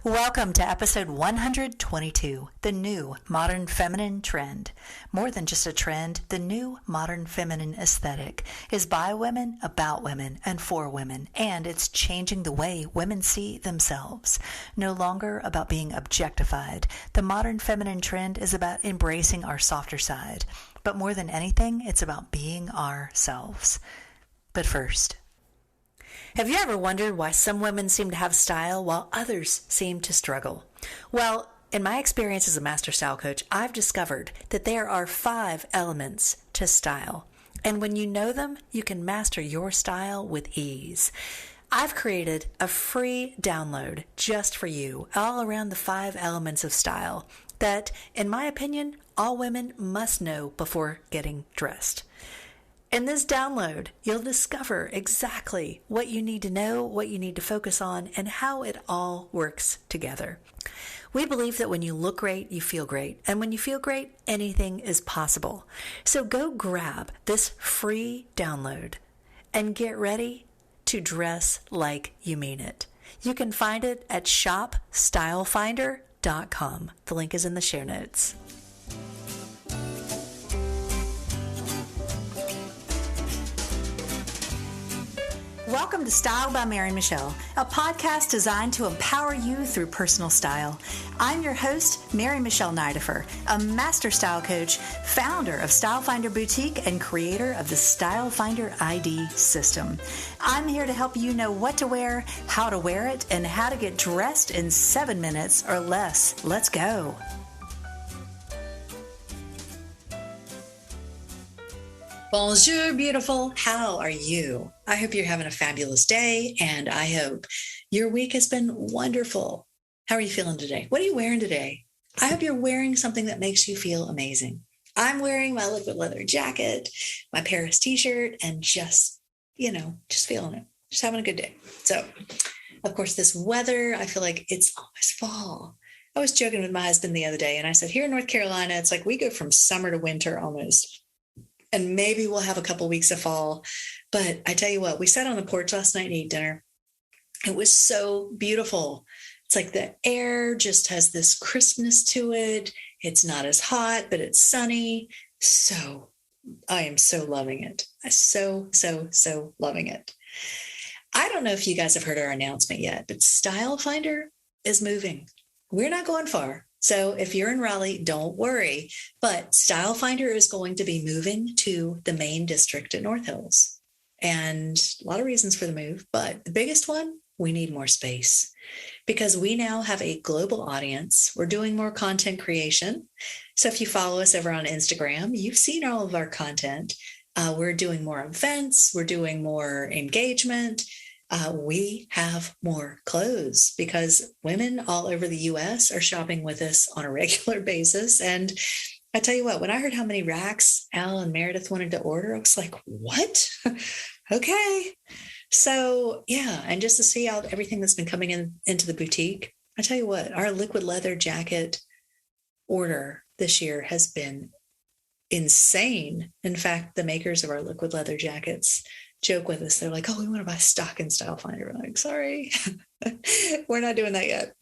Welcome to episode 122, The New Modern Feminine Trend. More than just a trend, the new modern feminine aesthetic is by women, about women, and for women, and it's changing the way women see themselves. No longer about being objectified, the modern feminine trend is about embracing our softer side. But more than anything, it's about being ourselves. But first, have you ever wondered why some women seem to have style while others seem to struggle? Well, in my experience as a master style coach, I've discovered that there are 5 elements to style. And when you know them, you can master your style with ease. I've created a free download just for you, all around the 5 elements of style that, in my opinion, all women must know before getting dressed. In this download, you'll discover exactly what you need to know, what you need to focus on, and how it all works together. We believe that when you look great, you feel great. And when you feel great, anything is possible. So go grab this free download and get ready to dress like you mean it. You can find it at shopstylefinder.com. The link is in the show notes. Welcome to Style by Michele, a podcast designed to empower you through personal style. I'm your host, Michele Nidifer, a master style coach, founder of Style Finder Boutique, and creator of the Style Finder ID system. I'm here to help you know what to wear, how to wear it, and how to get dressed in 7 minutes or less. Let's go. Bonjour, beautiful. How are you? I hope you're having a fabulous day, and I hope your week has been wonderful. How are you feeling today? What are you wearing today? I hope you're wearing something that makes you feel amazing. I'm wearing my liquid leather jacket, my Paris t-shirt, and just feeling it. Just having a good day. So, of course, this weather, I feel like it's almost fall. I was joking with my husband the other day, and I said, here in North Carolina, it's like we go from summer to winter almost. And maybe we'll have a couple weeks of fall. But I tell you what, we sat on the porch last night and ate dinner. It was so beautiful. It's like the air just has this crispness to it. It's not as hot, but it's sunny. So I am so loving it. So loving it. I don't know if you guys have heard our announcement yet, but Style Finder is moving. We're not going far. So if you're in Raleigh, don't worry. But Style Finder is going to be moving to the main district at North Hills. And a lot of reasons for the move, but the biggest one, we need more space because we now have a global audience. We're doing more content creation. So if you follow us over on Instagram, you've seen all of our content. We're doing more events. We're doing more engagement. We have more clothes because women all over the U.S. are shopping with us on a regular basis. And I tell you what, when I heard how many racks Al and Meredith wanted to order, I was like, what? Okay. So yeah, and just to see out everything that's been coming into the boutique, I tell you what, our liquid leather jacket order this year has been insane. In fact, the makers of our liquid leather jackets joke with us. They're like, oh, we want to buy stock in Style Finder. We're like, sorry, we're not doing that yet.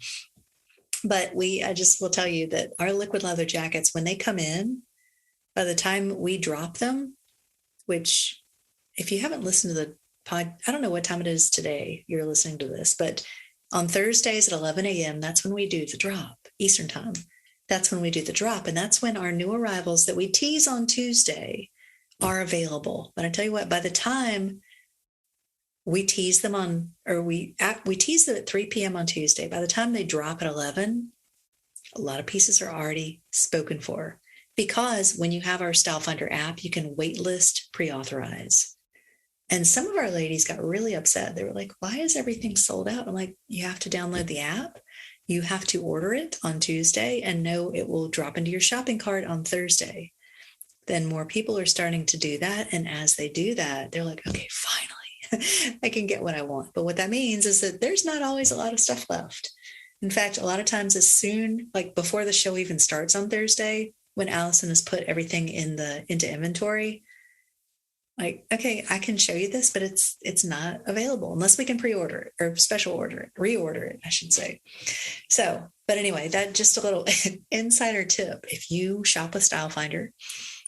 But I just will tell you that our liquid leather jackets, when they come in, by the time we drop them, which if you haven't listened to the pod, I don't know what time it is today you're listening to this, but on Thursdays at 11 a.m., that's when we do the drop, Eastern time. That's when we do the drop. And that's when our new arrivals that we tease on Tuesday are available. But I tell you what, by the time we tease them we tease them at 3 p.m. on Tuesday, by the time they drop at 11, a lot of pieces are already spoken for. Because when you have our Style Finder app, you can waitlist, pre-authorize. And some of our ladies got really upset. They were like, why is everything sold out? I'm like, you have to download the app. You have to order it on Tuesday and know it will drop into your shopping cart on Thursday. Then more people are starting to do that. And as they do that, they're like, okay, finally, I can get what I want. But what that means is that there's not always a lot of stuff left. In fact, a lot of times as soon, like before the show even starts on Thursday, when Allison has put everything into inventory, Like, okay, I can show you this, but it's not available unless we can pre-order it or special order it, reorder it, I should say. So, but anyway, that just a little insider tip. If you shop with Style Finder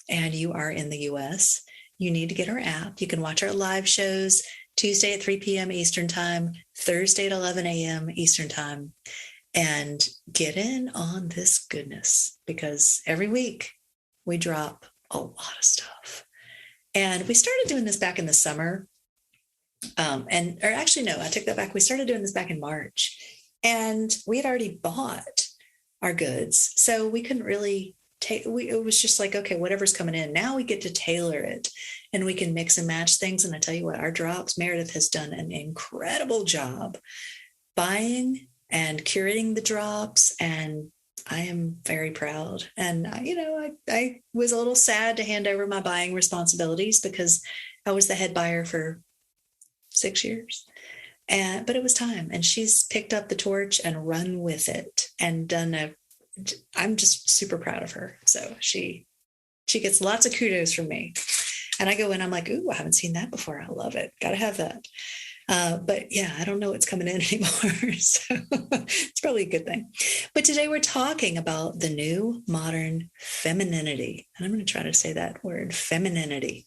and you are in the US, you need to get our app. You can watch our live shows Tuesday at 3 p.m. Eastern Time, Thursday at 11 a.m. Eastern Time, and get in on this goodness because every week we drop a lot of stuff. And we started doing this back in the summer. Or actually, no, I take that back. We started doing this back in March and we had already bought our goods. So we couldn't really it was just like, okay, whatever's coming in. Now we get to tailor it and we can mix and match things. And I tell you what, our drops, Meredith has done an incredible job buying and curating the drops. And I am very proud. And, I was a little sad to hand over my buying responsibilities because I was the head buyer for 6 years. But it was time. And she's picked up the torch and run with it and I'm just super proud of her. So she gets lots of kudos from me. And I go in, I'm like, ooh, I haven't seen that before. I love it. Got to have that. But yeah, I don't know what's coming in anymore. So it's probably a good thing. But today we're talking about the new modern femininity. And I'm going to try to say that word, femininity.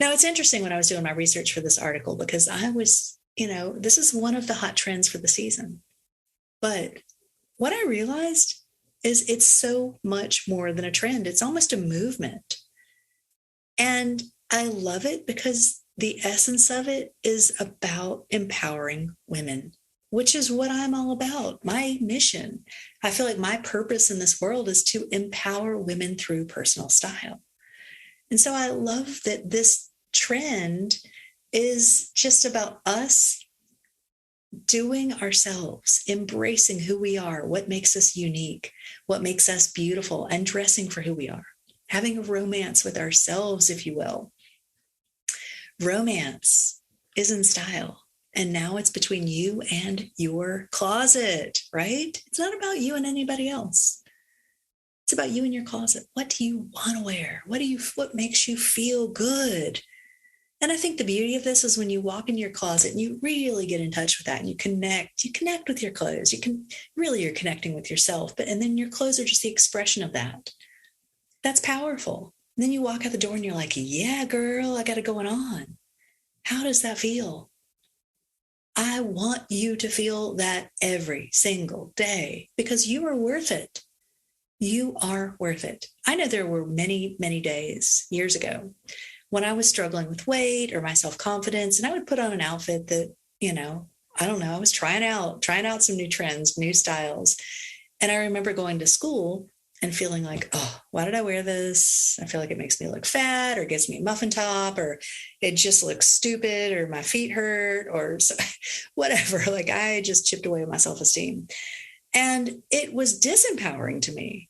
Now, it's interesting when I was doing my research for this article, because I was, this is one of the hot trends for the season. But what I realized is it's so much more than a trend. It's almost a movement. And I love it because the essence of it is about empowering women, which is what I'm all about. My mission, I feel like my purpose in this world is to empower women through personal style. And so I love that this trend is just about us doing ourselves, embracing who we are, what makes us unique, what makes us beautiful, and dressing for who we are, having a romance with ourselves, if you will. Romance is in style. And now it's between you and your closet, right? It's not about you and anybody else. It's about you and your closet. What do you want to wear? What makes you feel good? And I think the beauty of this is when you walk in your closet and you really get in touch with that and you connect with your clothes. You're connecting with yourself, and then your clothes are just the expression of that. That's powerful. And then you walk out the door and you're like, yeah, girl, I got it going on. How does that feel? I want you to feel that every single day because you are worth it. You are worth it. I know there were many, many days years ago when I was struggling with weight or my self-confidence, and I would put on an outfit that, I don't know, I was trying out some new trends, new styles. And I remember going to school and feeling like, oh, why did I wear this? I feel like it makes me look fat or gets me a muffin top or it just looks stupid or my feet hurt or whatever. Like I just chipped away at my self-esteem. And it was disempowering to me.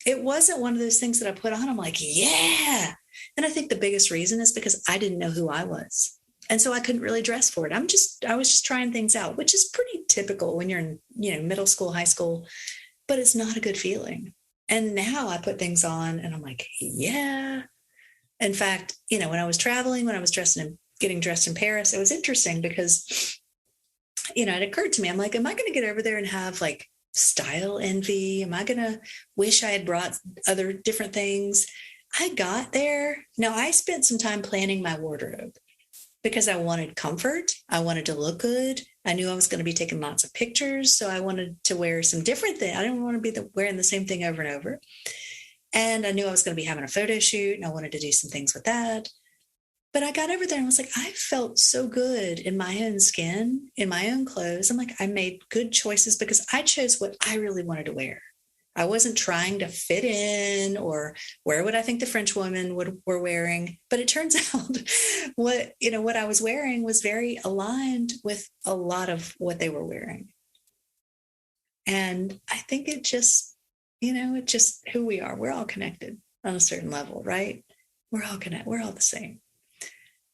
It wasn't one of those things that I put on. I'm like, yeah. And I think the biggest reason is because I didn't know who I was. And so I couldn't really dress for it. I was just trying things out, which is pretty typical when you're in, middle school, high school, but it's not a good feeling. And now I put things on and I'm like, yeah. In fact, when I was traveling, when I was getting dressed in Paris, it was interesting because, it occurred to me, I'm like, am I going to get over there and have like style envy? Am I going to wish I had brought other different things? I got there. Now, I spent some time planning my wardrobe because I wanted comfort. I wanted to look good. I knew I was going to be taking lots of pictures. So I wanted to wear some different things. I didn't want to be wearing the same thing over and over. And I knew I was going to be having a photo shoot and I wanted to do some things with that. But I got over there and was like, I felt so good in my own skin, in my own clothes. I'm like, I made good choices because I chose what I really wanted to wear. I wasn't trying to fit in or wear what I think the French women were wearing. But it turns out what I was wearing was very aligned with a lot of what they were wearing. And I think it just who we are. We're all connected on a certain level, right? We're all connected. We're all the same.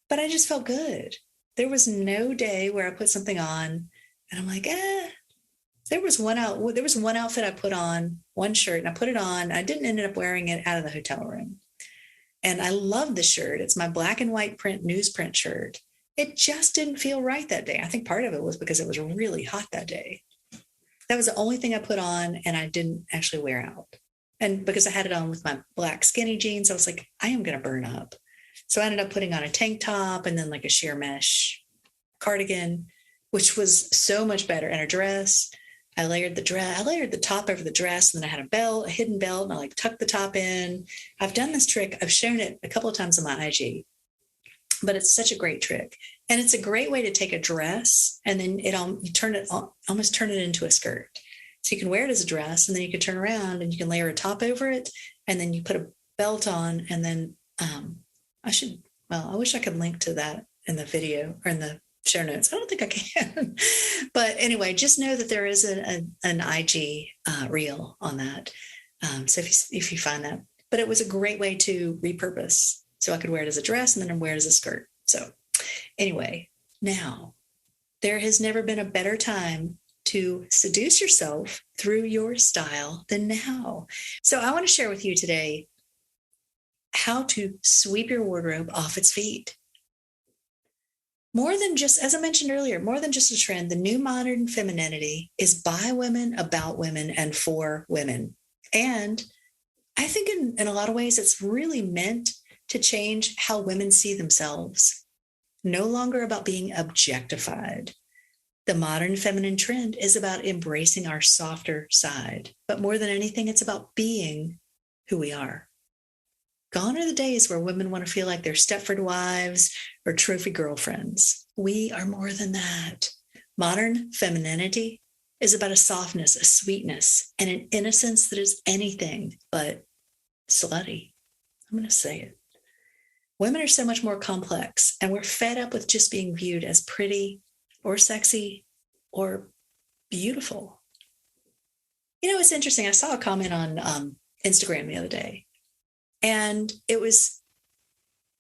But I just felt good. There was no day where I put something on and I'm like, There was one outfit I put on, one shirt, and I put it on. I didn't end up wearing it out of the hotel room. And I love the shirt. It's my black and white print newsprint shirt. It just didn't feel right that day. I think part of it was because it was really hot that day. That was the only thing I put on, and I didn't actually wear out. And because I had it on with my black skinny jeans, I was like, I am going to burn up. So I ended up putting on a tank top and then like a sheer mesh cardigan, which was so much better, and a dress. I layered the top over the dress, and then I had a belt, a hidden belt, and I like tucked the top in. I've done this trick. I've shown it a couple of times on my IG, but it's such a great trick. And it's a great way to take a dress and then almost turn it into a skirt. So you can wear it as a dress, and then you can turn around and you can layer a top over it, and then you put a belt on, and then I wish I could link to that in the video or in the show notes. I don't think I can. But anyway, just know that there is an IG reel on that. So if you find that. But it was a great way to repurpose. So I could wear it as a dress and then wear it as a skirt. So anyway, now there has never been a better time to seduce yourself through your style than now. So I want to share with you today how to sweep your wardrobe off its feet. More than just, as I mentioned earlier, more than just a trend, the new modern femininity is by women, about women, and for women. And I think in a lot of ways, it's really meant to change how women see themselves. No longer about being objectified. The modern feminine trend is about embracing our softer side. But more than anything, it's about being who we are. Gone are the days where women want to feel like they're Stepford wives or trophy girlfriends. We are more than that. Modern femininity is about a softness, a sweetness, and an innocence that is anything but slutty. I'm going to say it. Women are so much more complex, and we're fed up with just being viewed as pretty or sexy or beautiful. You know, it's interesting. I saw a comment on Instagram the other day. And it was,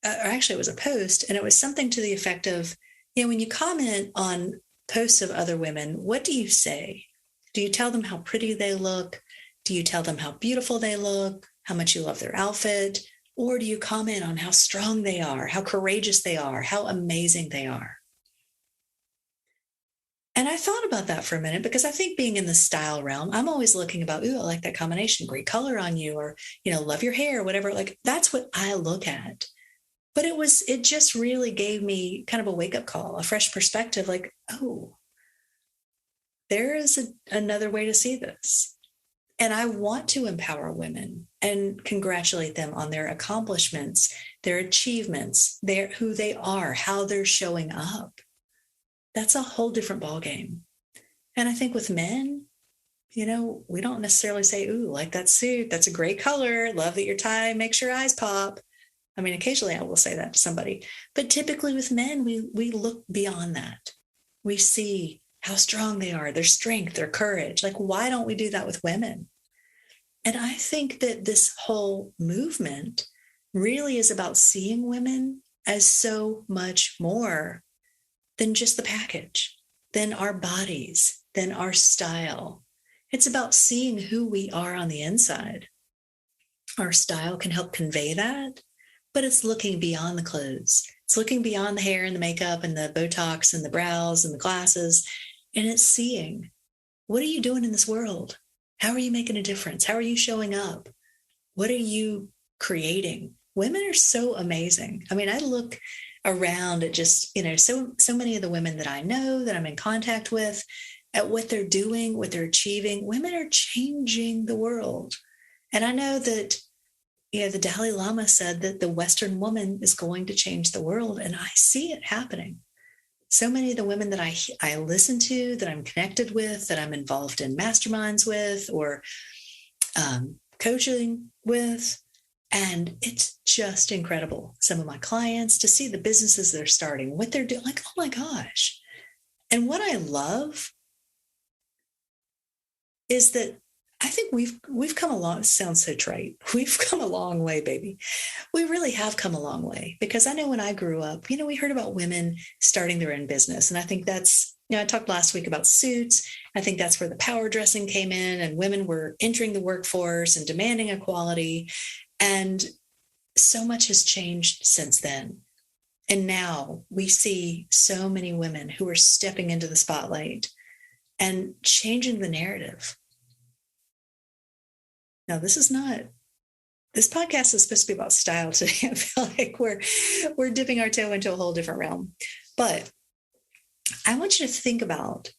it was a post, and it was something to the effect of, when you comment on posts of other women, what do you say? Do you tell them how pretty they look? Do you tell them how beautiful they look, how much you love their outfit? Or do you comment on how strong they are, how courageous they are, how amazing they are? And I thought about that for a minute, because I think being in the style realm, I'm always looking about, I like that combination, great color on you, or, love your hair, whatever. Like, that's what I look at. But it just really gave me kind of a wake up call, a fresh perspective, like, oh, there is another way to see this. And I want to empower women and congratulate them on their accomplishments, their achievements, who they are, how they're showing up. That's a whole different ballgame. And I think with men, we don't necessarily say, ooh, like that suit, that's a great color. Love that your tie makes your eyes pop. I mean, occasionally I will say that to somebody, but typically with men, we look beyond that. We see how strong they are, their strength, their courage. Like, why don't we do that with women? And I think that this whole movement really is about seeing women as so much more than just the package, than our bodies, than our style. It's about seeing who we are on the inside. Our style can help convey that, but it's looking beyond the clothes. It's looking beyond the hair and the makeup and the Botox and the brows and the glasses. And it's seeing, what are you doing in this world? How are you making a difference? How are you showing up? What are you creating? Women are so amazing. I mean, I look around at just, so many of the women that I know, that I'm in contact with, at what they're doing, what they're achieving. Women are changing the world. And I know that, the Dalai Lama said that the Western woman is going to change the world. And I see it happening. So many of the women that I listen to, that I'm connected with, that I'm involved in masterminds with, or coaching with, and it's just incredible. Some of my clients, to see the businesses they're starting, what they're doing, like, oh my gosh. And what I love is that I think we've come a long, it sounds so trite. We've come a long way, baby. We really have come a long way, because I know when I grew up, we heard about women starting their own business. And I think that's, I talked last week about suits. I think that's where the power dressing came in, and women were entering the workforce and demanding equality. And so much has changed since then. And now we see so many women who are stepping into the spotlight and changing the narrative. Now, this podcast is supposed to be about style today. I feel like we're dipping our toe into a whole different realm. But I want you to think about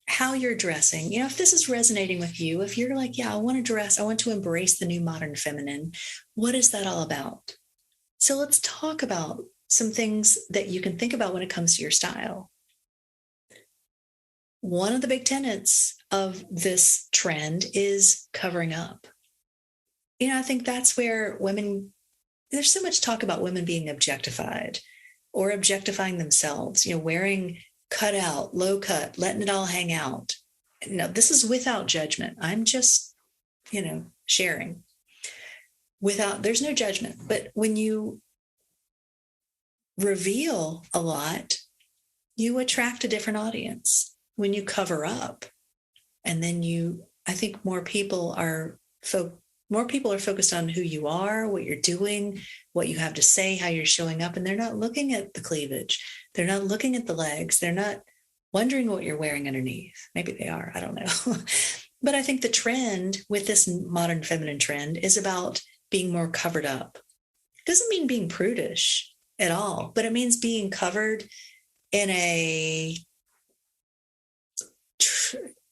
how you're dressing. You know, if this is resonating with you, if you're like, yeah, I want to embrace the new modern feminine, what is that all about? So let's talk about some things that you can think about when it comes to your style. One of the big tenets of this trend is covering up. You know, I think that's where there's so much talk about women being objectified or objectifying themselves, you know, wearing cut out, low cut, letting it all hang out. No, this is without judgment. I'm just, sharing there's no judgment. But when you reveal a lot, you attract a different audience. When you cover up, and then I think more people are focused on who you are, what you're doing, what you have to say, how you're showing up, and they're not looking at the cleavage. They're not looking at the legs. They're not wondering what you're wearing underneath. Maybe they are, I don't know. But I think the trend with this modern feminine trend is about being more covered up. It doesn't mean being prudish at all, but it means being covered in a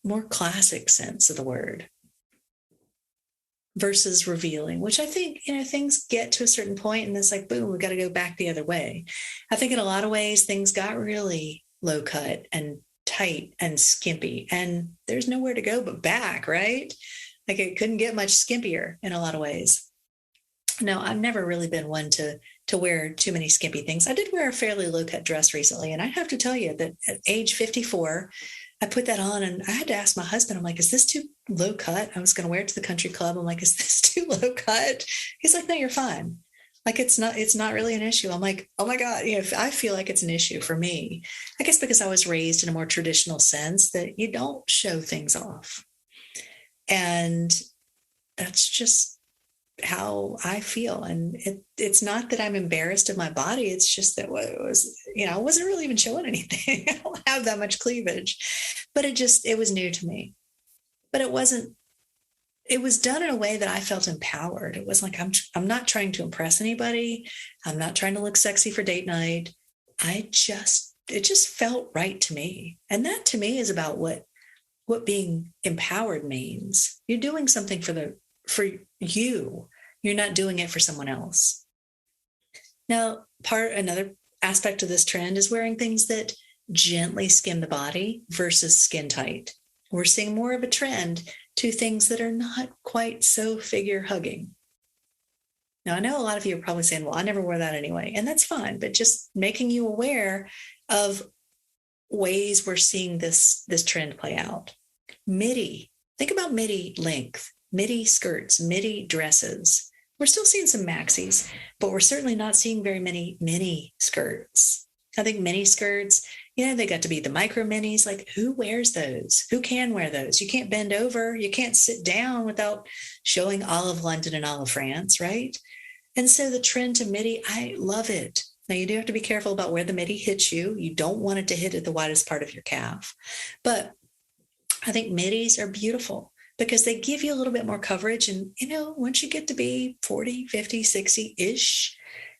more classic sense of the word versus revealing, which I think, things get to a certain point and it's like, boom, we've got to go back the other way. I think in a lot of ways, things got really low cut and tight and skimpy, and there's nowhere to go but back, right? Like it couldn't get much skimpier in a lot of ways. No, I've never really been one to wear too many skimpy things. I did wear a fairly low cut dress recently, and I have to tell you that at age 54, I put that on and I had to ask my husband, I'm like, is this too low cut? I was going to wear it to the country club. I'm like, is this too low cut? He's like, no, you're fine. Like, it's not really an issue. I'm like, oh my God, I feel like it's an issue for me. I guess because I was raised in a more traditional sense that you don't show things off. And that's just how I feel. And it's not that I'm embarrassed of my body. It's just that it was, I wasn't really even showing anything. I don't have that much cleavage, but it was new to me. But it was done in a way that I felt empowered. It was like, I'm not trying to impress anybody. I'm not trying to look sexy for date night. It just felt right to me. And that to me is about what being empowered means. You're doing something for you. You're not doing it for someone else. Now, another aspect of this trend is wearing things that gently skim the body versus skin tight. We're seeing more of a trend to things that are not quite so figure hugging. Now, I know a lot of you are probably saying, well, I never wore that anyway, and that's fine, but just making you aware of ways we're seeing this trend play out. Midi. Think about midi length, midi skirts, midi dresses. We're still seeing some maxis, but we're certainly not seeing very many mini skirts. I think mini skirts, they got to be the micro minis. Like, who wears those? Who can wear those? You can't bend over. You can't sit down without showing all of London and all of France, right? And so the trend to midi, I love it. Now, you do have to be careful about where the midi hits you. You don't want it to hit at the widest part of your calf. But I think midis are beautiful because they give you a little bit more coverage. And, once you get to be 40, 50, 60-ish,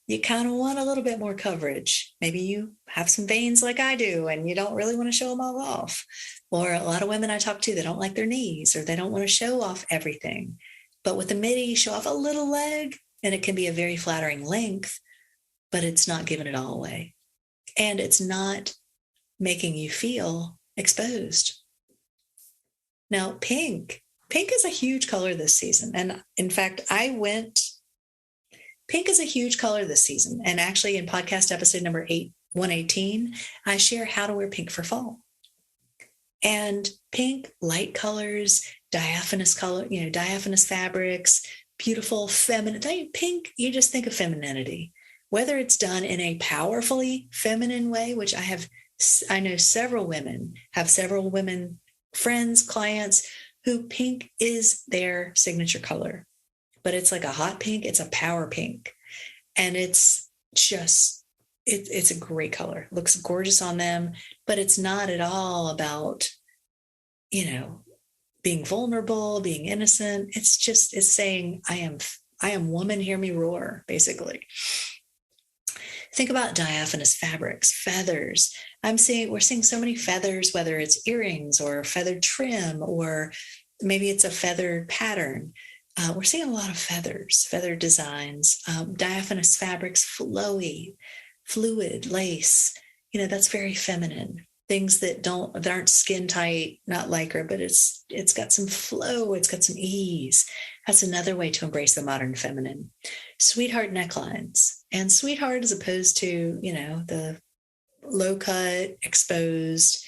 you kind of want a little bit more coverage. Maybe you have some veins like I do, and you don't really want to show them all off. Or a lot of women I talk to, they don't like their knees, or they don't want to show off everything. But with the midi, you show off a little leg, and it can be a very flattering length, but it's not giving it all away. And it's not making you feel exposed. Now, pink is a huge color this season. And in fact, pink is a huge color this season. And actually in podcast episode number 118, I share how to wear pink for fall. And pink, light colors, diaphanous fabrics, beautiful feminine. Pink, you just think of femininity. Whether it's done in a powerfully feminine way, which I know several women friends, clients, who pink is their signature color. But it's like a hot pink. It's a power pink. And it's just, it's a great color. It looks gorgeous on them, but it's not at all about, being vulnerable, being innocent. It's saying, I am woman, hear me roar, basically. Think about diaphanous fabrics, feathers. We're seeing so many feathers, whether it's earrings or feathered trim, or maybe it's a feathered pattern. We're seeing a lot of feathers, feathered designs, diaphanous fabrics, flowy, fluid, lace. That's very feminine. Things that aren't skin tight, not lycra, but it's got some flow, it's got some ease. That's another way to embrace the modern feminine. Sweetheart necklines, and sweetheart as opposed to, the low cut, exposed.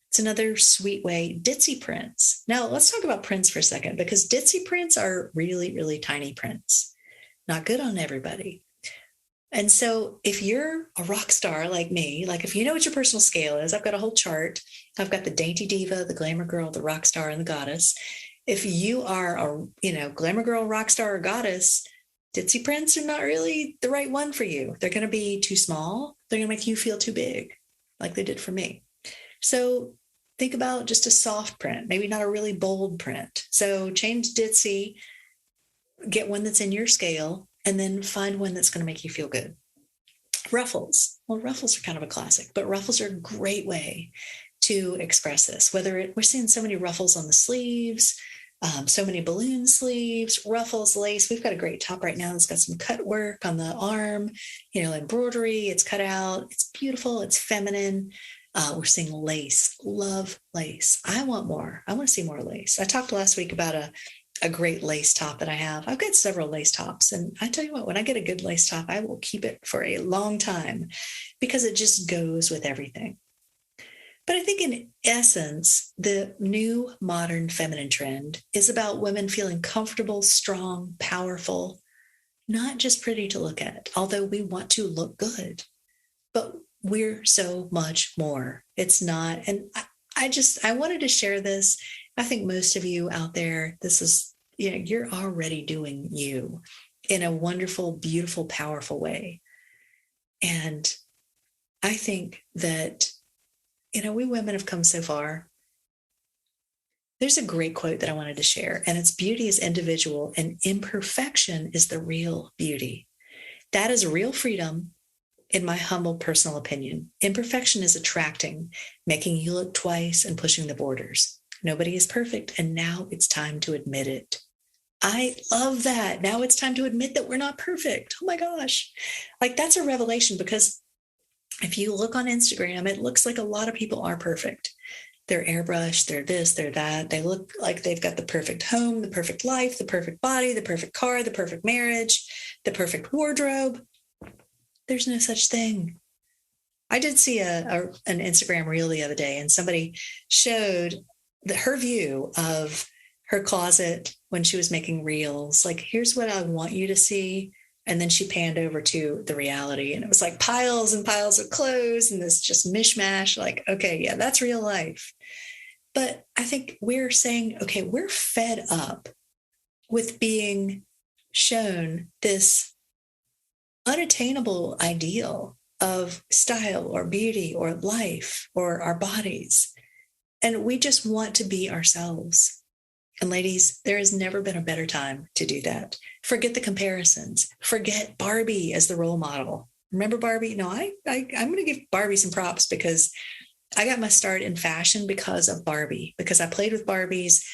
It's another sweet way. Ditzy prints. Now let's talk about prints for a second, because ditzy prints are really, really tiny prints. Not good on everybody. And so if you're a rock star like me, like if you know what your personal scale is, I've got a whole chart. I've got the dainty diva, the glamour girl, the rock star, and the goddess. If you are a, glamour girl, rock star, or goddess, ditzy prints are not really the right one for you. They're going to be too small. They're going to make you feel too big, like they did for me. So think about just a soft print, maybe not a really bold print. So change ditzy, get one that's in your scale, and then find one that's going to make you feel good. Ruffles. Well, ruffles are kind of a classic, but ruffles are a great way to express this. We're seeing so many ruffles on the sleeves, so many balloon sleeves, ruffles, lace. We've got a great top right now that's got some cut work on the arm, embroidery. It's cut out. It's beautiful. It's feminine. We're seeing lace. Love lace. I want more. I want to see more lace. I talked last week about a great lace top that I have. I've got several lace tops. And I tell you what, when I get a good lace top, I will keep it for a long time because it just goes with everything. But I think in essence, the new modern feminine trend is about women feeling comfortable, strong, powerful, not just pretty to look at, although we want to look good, but we're so much more. It's not. And I wanted to share this. I think most of you out there, this is, you're already doing you in a wonderful, beautiful, powerful way. And I think that, we women have come so far. There's a great quote that I wanted to share, and it's beauty is individual and imperfection is the real beauty. That is real freedom. In my humble personal opinion, imperfection is attracting, making you look twice and pushing the borders. Nobody is perfect, and now it's time to admit it. I love that. Now it's time to admit that we're not perfect. Oh my gosh. Like that's a revelation, because if you look on Instagram, it looks like a lot of people are perfect. They're airbrushed, they're this, they're that. They look like they've got the perfect home, the perfect life, the perfect body, the perfect car, the perfect marriage, the perfect wardrobe. There's no such thing. I did see an Instagram reel the other day, and somebody showed her view of her closet when she was making reels. Like, here's what I want you to see. And then she panned over to the reality, and it was like piles and piles of clothes and this just mishmash. Like, okay, yeah, that's real life. But I think we're saying, okay, we're fed up with being shown this unattainable ideal of style or beauty or life or our bodies. And we just want to be ourselves. And ladies, there has never been a better time to do that. Forget the comparisons. Forget Barbie as the role model. Remember Barbie? No, I'm going to give Barbie some props, because I got my start in fashion because of Barbie, because I played with Barbies.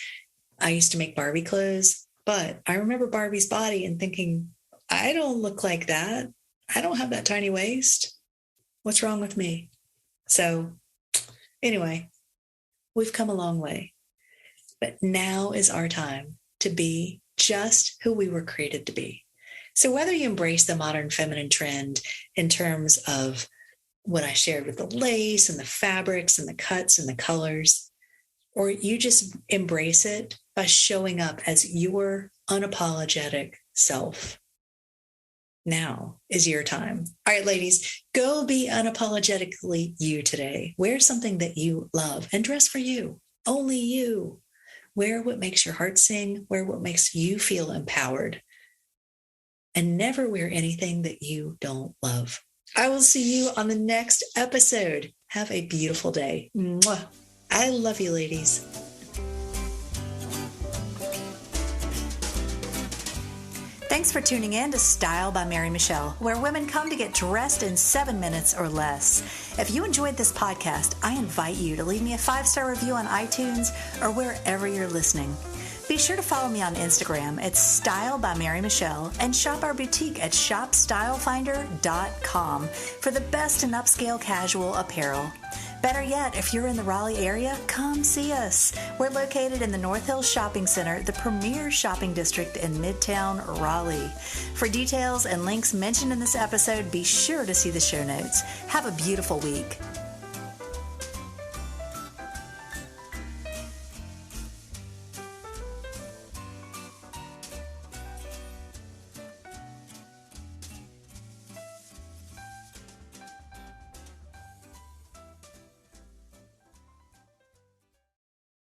I used to make Barbie clothes, but I remember Barbie's body and thinking, I don't look like that. I don't have that tiny waist. What's wrong with me? So anyway, we've come a long way. But now is our time to be just who we were created to be. So whether you embrace the modern feminine trend in terms of what I shared with the lace and the fabrics and the cuts and the colors, or you just embrace it by showing up as your unapologetic self, now is your time. All right, ladies, go be unapologetically you today. Wear something that you love and dress for you, only you. Wear what makes your heart sing, wear what makes you feel empowered. and never wear anything that you don't love. I will see you on the next episode. Have a beautiful day. Mwah. I love you, ladies. Thanks for tuning in to Style by Mary Michele, where women come to get dressed in 7 minutes or less. If you enjoyed this podcast, I invite you to leave me a 5-star review on iTunes or wherever you're listening. Be sure to follow me on Instagram at Style by Mary Michele and shop our boutique at shopstylefinder.com for the best in upscale casual apparel. Better yet, if you're in the Raleigh area, come see us. We're located in the North Hills Shopping Center, the premier shopping district in Midtown Raleigh. For details and links mentioned in this episode, be sure to see the show notes. Have a beautiful week.